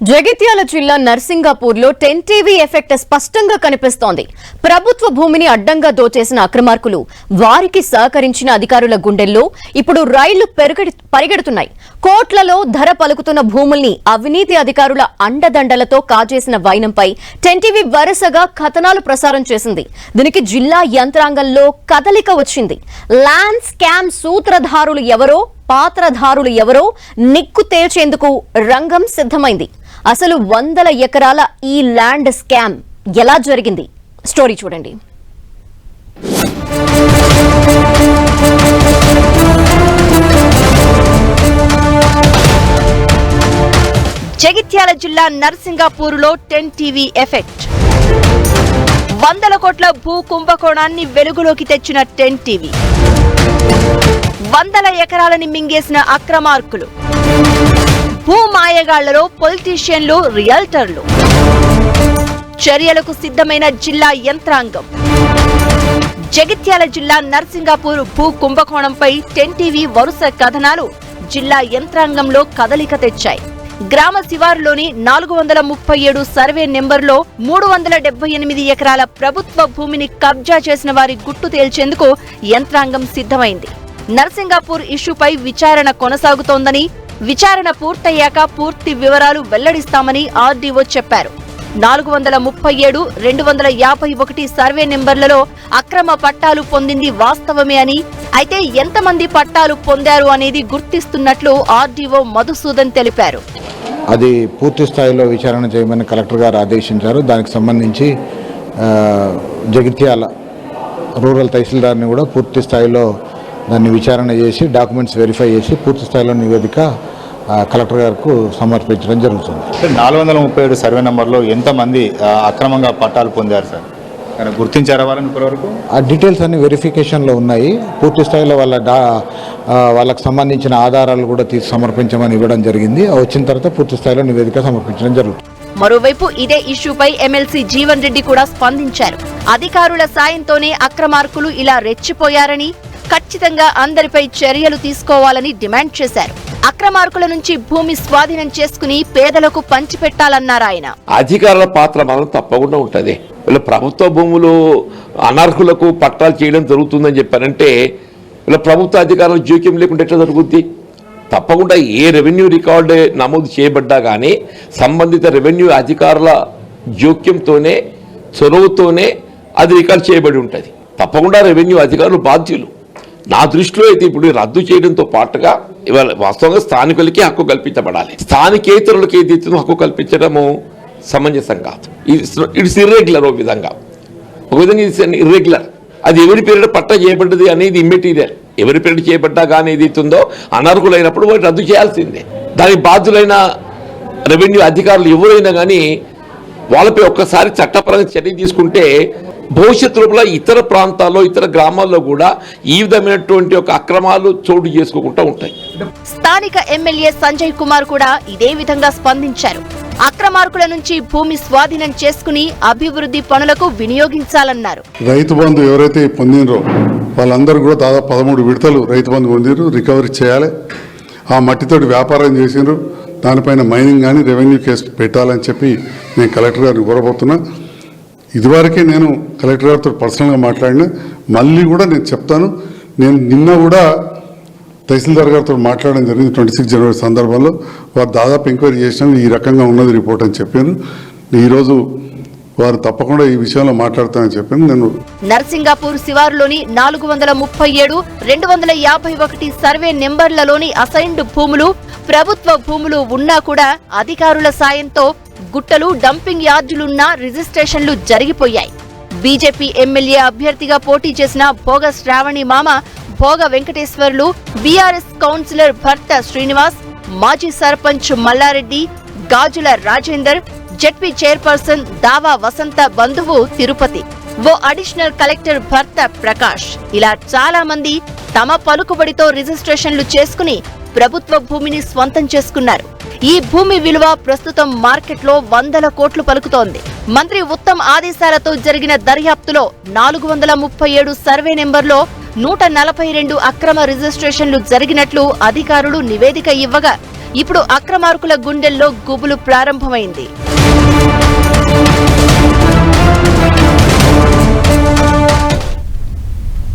జగిత్యాల జిల్లా నర్సింగాపూర్లో 10 TV effect స్పష్టంగా కనిపిస్తోంది. ప్రభుత్వ భూమిని అడ్డంగా దోచేసిన అక్రమార్కులు, వారికి సహకరించిన అధికారుల గుండెల్లో ఇప్పుడు రైళ్లు పరిగెడుతున్నాయి. కోట్లలో ధర పలుకుతున్న భూముల్ని అవినీతి అధికారుల అండదండలతో కాజేసిన వైనంపై 10 టీవీ వరుసగా కథనాలు ప్రసారం చేసింది. దీనికి జిల్లా యంత్రాంగంలో కదలిక వచ్చింది. ల్యాండ్ స్కామ్ సూత్రధారులు ఎవరో, పాత్రధారులు ఎవరో నిక్కు తేల్చేందుకు రంగం సిద్ధమైంది. అసలు వందల ఎకరాల ఈ ల్యాండ్ స్కామ్ ఎలా జరిగింది? స్టోరీ చూడండి. జగిత్యాల జిల్లా నర్సింగాపూర్లో 10 టీవీ ఎఫెక్ట్. వందల కోట్ల భూ కుంభకోణాన్ని వెలుగులోకి తెచ్చిన 10 టీవీ. వందల ఎకరాలని మింగేసిన అక్రమార్కులు, భూ మాయగాళ్లలో పొలిటీషియన్లు, రియల్టర్లు. చర్యలకు సిద్ధమైన జిల్లా యంత్రాంగం. జగిత్యాల జిల్లా నర్సింగాపూర్ భూ కుంభకోణంపై 10 టీవీ వరుస కథనాలు జిల్లా యంత్రాంగంలో కదలిక తెచ్చాయి. గ్రామ శివారులోని 437 సర్వే నెంబర్లో 378 ఎకరాల ప్రభుత్వ భూమిని కబ్జా చేసిన వారి గుట్టు తేల్చేందుకు యంత్రాంగం సిద్ధమైంది. నర్సింగాపూర్ ఇష్యూపై విచారణ కొనసాగుతోందని, విచారణ పూర్తయ్యాక పూర్తి వివరాలు వెల్లడిస్తామని ఆర్డీఓ చెప్పారు. 437, 251 సర్వే నెంబర్లలో అక్రమ పట్టాలు పొందింది వాస్తవమే అని, అయితే ఎంతమంది పట్టాలు పొందారు అనేది గుర్తిస్తున్నట్లు ఆర్డీఓ మధుసూదన్ తెలిపారు. అది పూర్తి స్థాయిలో విచారణ చేయమని కలెక్టర్ గారు ఆదేశించారు. దానికి సంబంధించి జగిత్యాల రూరల్ తహసీల్దార్ని కూడా పూర్తి స్థాయిలో దాన్ని విచారణ చేసి డాక్యుమెంట్స్ వెరిఫై చేసి పూర్తి స్థాయిలో నివేదిక కలెక్టర్ గారికి సమర్పించడం జరుగుతుంది. 437 సర్వే నెంబర్లో ఎంతమంది అక్రమంగా పట్టాలు పొందారు సార్? గుర్తించారా వాళ్ళని ఇప్పటివరకు? ఆ డీటెయిల్స్ అన్ని వెరిఫికేషన్లో ఉన్నాయి. పూర్తి స్థాయిలో వాళ్ళకి సంబంధించిన ఆధారాలు కూడా తీసి సమర్పించమని ఇవ్వడం జరిగింది. వచ్చిన తర్వాత పూర్తి స్థాయిలో నివేదిక సమర్పించడం జరుగుతుంది. మరోవైపు ఇదే ఇష్యూపై ఎమ్మెల్సీ జీవన్ రెడ్డి కూడా స్పందించారు. అధికారుల సాయంతోనే అక్రమార్కులు ఇలా రెచ్చిపోయారని, ఖచ్చితంగా అందరిపై చర్యలు తీసుకోవాలని డిమాండ్ చేశారు. అక్రమార్కుల నుంచి భూమి స్వాధీనం చేసుకుని పేదలకు పంచిపెట్టాలన్నారు ఆయన. అధికారుల పాత్ర మాత్రం తప్పకుండా ఉంటది. వీళ్ళ ప్రభుత్వ భూములు అనర్హులకు పట్టాలు చేయడం జరుగుతుందని చెప్పారంటే వీళ్ళ ప్రభుత్వ అధికారులు జోక్యం లేకుండా ఎట్లా జరుగుద్ది? తప్పకుండా ఏ రెవెన్యూ రికార్డు నమోదు చేయబడ్డా కానీ సంబంధిత రెవెన్యూ అధికారుల జోక్యంతోనే, చొరవతోనే అది రికార్డు చేయబడి ఉంటుంది. తప్పకుండా రెవెన్యూ అధికారులు బాధ్యులు. నా దృష్టిలో అయితే ఇప్పుడు రద్దు చేయడంతో పాటుగా ఇవాళ వాస్తవంగా స్థానికులకి హక్కు కల్పించబడాలి. స్థానికేతరులకి ఏదైతే హక్కు కల్పించడము సమంజసం కాదు. It's irregular. ఒక విధంగా ఇట్స్ ఇర్రెగ్యులర్. అది ఎవరి పేరిట పట్టా చేయబడ్డది అనేది ఇమ్మెటీరియల్. ఎవరి పేరిట చేయబడ్డా కానీ ఏదైతుందో అనర్హులైనప్పుడు వాటి రద్దు చేయాల్సిందే. దానికి బాధ్యులైన రెవెన్యూ అధికారులు ఎవరైనా కానీ వాళ్ళపై ఒక్కసారి చట్టపరంగా చర్య తీసుకుంటే భవిష్యత్తులో ఇతర ప్రాంతాల్లో, ఇతర గ్రామాల్లో కూడా ఈ విధమైనటువంటి ఒక అక్రమాలు చోటు చేసుకోకుండా ఉంటాయి. స్థానిక ఎమ్మెల్యే సంజయ్ కుమార్ కూడా ఇదే విధంగా స్పందించారు. అక్రమార్కుల నుంచి భూమి స్వాధీనం చేసుకుని అభివృద్ధి పనులకు వినియోగించాలన్నారు. రైతు బంధు ఎవరైతే పొందినరో వాళ్ళందరూ కూడా దాదాపు 13 విడతలు రైతు బంధు పొందిరు. రికవరీ చేయాలి. ఆ మట్టితోటి వ్యాపారం చేసినారు. దానిపైన మైనింగ్ కానీ రెవెన్యూ కేసు పెట్టాలని చెప్పి నేను కలెక్టర్ గారిని కోరబోతున్నా. ఇదివరకే నేను కలెక్టర్ గారితో పర్సనల్గా మాట్లాడినా, మళ్ళీ కూడా నేను చెప్తాను. నేను నిన్న కూడా తహసీల్దార్ గారితో మాట్లాడడం జరిగింది 26 జనవరి సందర్భంలో. వారు దాదాపు ఎంక్వైరీ చేసినాం, ఈ రకంగా ఉన్నది రిపోర్ట్ అని చెప్పాను. ఈరోజు వారు తప్పకుండా ఈ విషయంలో మాట్లాడతానని చెప్పాను. నేను నర్సింగాపూర్ శివారులోని 437, 251 సర్వే నెంబర్లలోని అసైన్డ్ భూములు, ప్రభుత్వ భూములు ఉన్నా కూడా అధికారుల సాయంతో గుట్టలు, డంపింగ్ యార్డులున్నా రిజిస్ట్రేషన్లు జరిగిపోయాయి. బీజేపీ ఎమ్మెల్యే అభ్యర్థిగా పోటీ చేసిన భోగ శ్రావణి మామ భోగ వెంకటేశ్వర్లు, బీఆర్ఎస్ కౌన్సిలర్ భర్త శ్రీనివాస్, మాజీ సర్పంచ్ మల్లారెడ్డి, గాజుల రాజేందర్, జెడ్పీ చైర్పర్సన్ దావా వసంత బంధువు తిరుపతి, ఓ అడిషనల్ కలెక్టర్ భర్త ప్రకాష్, ఇలా చాలా మంది తమ పలుకుబడితో రిజిస్ట్రేషన్లు చేసుకుని ప్రభుత్వ భూమిని స్వంతం చేసుకున్నారు. ఈ భూమి విలువ ప్రస్తుతం మార్కెట్లో 100 కోట్లు పలుకుతోంది. మంత్రి ఉత్తమ్ ఆదేశాలతో జరిగిన దర్యాప్తులో 437 సర్వే నెంబర్లో 142 అక్రమ రిజిస్ట్రేషన్లు జరిగినట్లు అధికారులు నివేదిక ఇవ్వగా ఇప్పుడు అక్రమార్కుల గుండెల్లో గుబులు ప్రారంభమైంది.